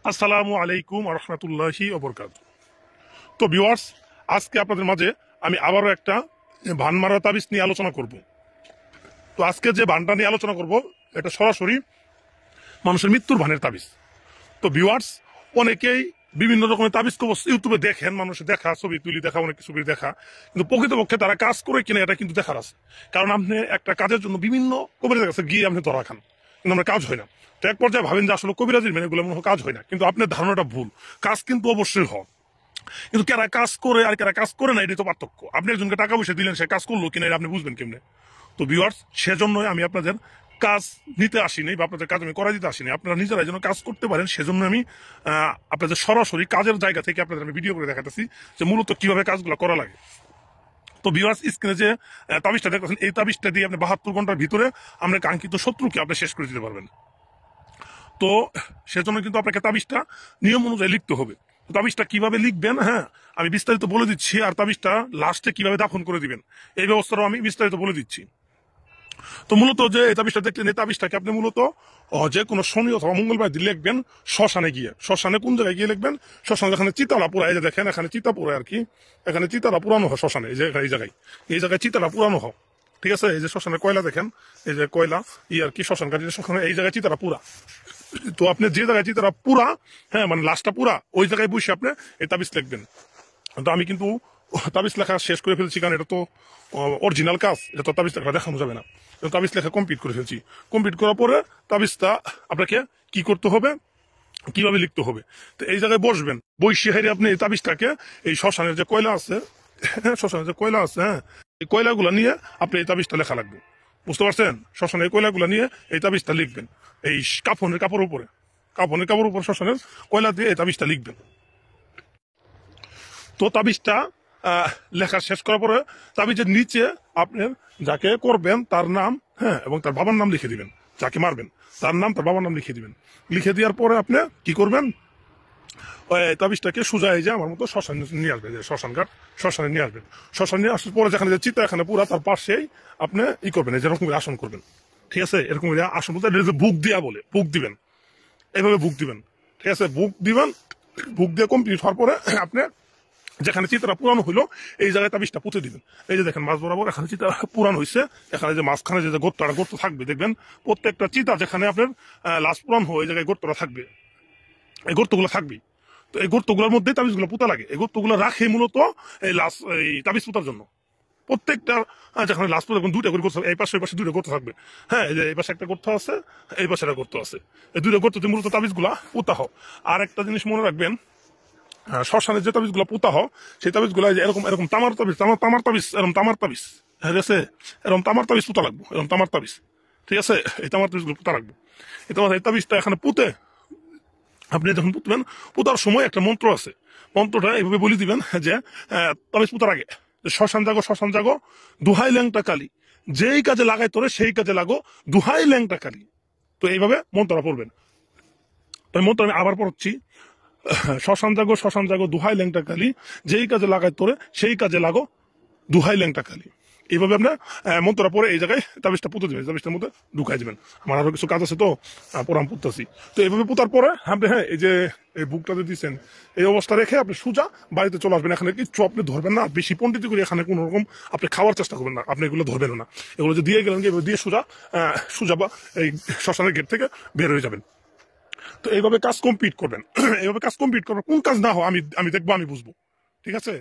আসসালামু আলাইকুম রহমতুল্লাহি ওবরকাত। তো ভিউয়ার্স, আজকে আপনাদের মাঝে আমি আবারও একটা ভান মারা তাবিজ নিয়ে আলোচনা করব। তো আজকে যে ভানটা নিয়ে আলোচনা করব এটা সরাসরি মানুষের মৃত্যুর ভানের তাবিজ। তো ভিউয়ার্স, অনেকেই বিভিন্ন রকমের তাবিজ কবচ ইউটিউবে দেখেন, মানুষের দেখা, ছবি তুলি দেখা, অনেক ছবি দেখা, কিন্তু প্রকৃতপক্ষে তারা কাজ করে কিনা এটা কিন্তু দেখার আছে। কারণ আপনি একটা কাজের জন্য বিভিন্ন কবিরাজের কাছে গিয়ে আপনি ধরা খান, কিন্তু আমরা কাজ হয় না। তো এক পর্যায়ে ভাবেন যে আসলে কবিরাজির মেনে এগুলো মনে হয় কাজ হয় না, কিন্তু আপনার ধারণাটা ভুল। কাজ কিন্তু অবশ্যই হয়, কিন্তু কারা কাজ করে আর কারা কাজ করে না এটাই তো পার্থক্য। আপনি একজনকে টাকা পয়সা দিলেন, সে কাজ করলো কিনা এটা আপনি বুঝবেন কেমনে? তো ভিউয়ার্স, সেজন্যই আমি আপনাদের কাজ নিতে আসিনি বা আপনাদের কাজ আমি করা দিতে আসিনি। আপনারা নিজেরা যেন কাজ করতে পারেন সেজন্য আমি আপনাদের সরাসরি কাজের জায়গা থেকে আপনাদের আমি ভিডিও করে দেখাতেছি যে মূলত কিভাবে কাজগুলো করা লাগে। তো ভিউয়ার্স, স্ক্রিনে যে তাবিজটা দেখতেছেন, এই তাবিজটা দিয়ে আপনি 72 ঘন্টার ভিতরে আপনার কাঙ্ক্ষিত শত্রুকে আপনি শেষ করে দিতে পারবেন। তো সেজন্য কিন্তু আপনাকে তাবিজটা নিয়ম অনুযায়ী লিখতে হবে। তাবিজটা কিভাবে লিখবেন, হ্যাঁ, আমি বিস্তারিত বলে দিচ্ছি। আর তাবিজটা লাস্টে কিভাবে দাফন করে দিবেন এই ব্যবস্থাটাও আমি বিস্তারিত বলে দিচ্ছি। তো মূলত যে এই তাবিজটা দেখলেন, এই তাবিজটাকে আপনি মূলত যে কোনো শনি অথবা মঙ্গলবার দিন লিখবেন শ্মশানে গিয়ে। শ্মশানে কোন জায়গায় গিয়ে লিখবেন? শ্মশানে যেখানে চিতালা পোড়া, এই যে দেখেন এখানে চিতা পোড়ায় আর কি, এখানে চিতালা পুরানো হয় শ্মশানে। এই জায়গায় চিতালা পুরানো হয়, ঠিক আছে? এই যে শ্মশানের কয়লা দেখেন, এই যে কয়লা আর কি, শ্মশান কাটি শ্মশানে, এই জায়গায় চিতারা পুরা। তো আপনি যে জায়গায় চিতারা পুরা, হ্যাঁ মানে লাশটা পুরা, ওই জায়গায় বসে আপনি এই তাবিজ লিখবেন। তো আমি কিন্তু তাবিজ লেখা শেষ করে ফেলছি, কারণ এটা তো অরিজিনাল কাজ, এটা তো তাবিজ লেখা দেখানো যাবে না। তাবিজ লেখা কমপ্লিট করে ফেলছি। কমপ্লিট করার পরে তাবিজটা আপনাকে কি করতে হবে, কিভাবে লিখতে হবে। তো এই জায়গায় বসবেন, বসে হেরে আপনি এই তাবিজটাকে এই শ্মশানের যে কয়লা আছে, হ্যাঁ শ্মশানের যে কয়লা আছে, হ্যাঁ এই কয়লাগুলো নিয়ে আপনি এই তাবিজটা লেখা লাগবে। বুঝতে পারছেন? শ্মশানের কয়লাগুলো নিয়ে এই তাবিজটা লিখবেন এই কাফনের কাপড়ের উপরে, শ্মশানের কয়লা দিয়ে এই তাবিজটা লিখবেন। তো তাবিজটা লেখা শেষ করার পরে তাবিজের নিচে আপনার যাকে করবেন তার নাম, হ্যাঁ, এবং তার বাবার নাম লিখে দিবেন। যাকে মারবেন তার নাম, তার বাবার নাম লিখে দিবেন। লিখে দেওয়ার পরে আপনি কি করবেন, ওই তাবিজটাকে সোজা এই যে আমার মতো শ্মশানে নিয়ে আসবেন, যে শ্মশানে নিয়ে আসবেন। শ্মশানে নিয়ে আসার পরে যেখানে যে চিতা এখানে পুরা, তার পাশেই আপনি ই করবেন, যেরকম করে আসন করবেন, ঠিক আছে? এরকম করে আসন বলতে বুক দিয়া বলে, বুক দিবেন, এইভাবে বুক দিবেন, ঠিক আছে? বুক দিবেন, বুক দিয়ে কমপ্লিট হওয়ার পরে আপনি যেখানে চিতারা পুরানো হইলো এই জায়গায় তাবিজটা পুঁতে দিবেন। এই যে দেখেন মাছ বরাবর এখানে চিতা পুরানো হয়েছে, এখানে যে মাঝখানে যে গর্ত থাকবে দেখবেন, প্রত্যেকটা চিতা যেখানে আপনার লাশ পুরান হয় এই জায়গায় গর্তটা থাকবে, এই গর্তগুলো থাকবে। তো এই গর্তগুলোর মধ্যে তাবিজগুলো পুঁতা লাগে, এই গর্তগুলো রাখে মূলত এই লাশ, এই তাবিজ পুঁতার জন্য। প্রত্যেকটা যেখানে লাশ পুঁতা দুইটা করে গর্ত, এই পাশে দুইটা গর্ত থাকবে, হ্যাঁ এই যে এই পাশে একটা গর্ত আছে, এই পাশে একটা গর্ত আছে, এই দুইটা গর্ততে মূলত তাবিজগুলা পুঁতা হয়। আর একটা জিনিস মনে রাখবেন, শ্মশানের যে তাবিজগুলো পোতা হয় সেই তাবিজগুলো এরকম এরকম তামার তাবিজ, এরকম তামার তাবিজ, ঠিক আছে? এরকম তামার তাবিজ পোতা লাগবে, এরকম তামার তাবিজ, ঠিক আছে? এই তামার তাবিজগুলো পোতা লাগবে। এই তাবিজটা এখানে পুঁতে আপনি যখন পুঁতবেন, পোতার সময় একটা মন্ত্র আছে, মন্ত্রটা এইভাবে বলে দিবেন যে তাবিজ পোতার আগে, শ্মশান জাগো দুহাই ল্যাংটা কালী, যেই কাজে লাগাই তোরে সেই কাজে লাগো দুহাই ল্যাংটা কালী। তো এইভাবে মন্ত্রটা পড়বেন। তো মন্ত্র আমি আবার পড়ছি, শ্মশান জাগো দুহাই ল্যাংটা কালী, যেই কাজে লাগায় তোরে সেই কাজে লাগো দুহাই ল্যাংটা কালী। এইভাবে আপনার মন্ত্রটা পরে এই জায়গায় তাবিজটা পুঁতে দেবেন, তাবিজটার মধ্যে ঢুকাই দেবেন। আমার আরো কিছু কাজ আছে তো পড়াম পুঁততেছি। তো এইভাবে পুঁতার পরে আপনি, হ্যাঁ, এই যে এই বুকটাতে দিচ্ছেন এই অবস্থা রেখে আপনি সোজা বাড়িতে চলে আসবেন। এখানে কিছু আপনি ধরবেন না, বেশি পণ্ডিতি করে এখানে কোন রকম আপনি খাওয়ার চেষ্টা করবেন না, আপনি এগুলো ধরবেন না। এগুলো যে দিয়ে গেলেন, দিয়ে সোজা বা এই শ্মশানের গেট থেকে বের হয়ে যাবেন। তো এইভাবে কাজ কমপ্লিট করবেন। এইভাবে কাজ কমপ্লিট করবেন, কোন কাজ না হয় আমি দেখবো, আমি বুঝবো, ঠিক আছে?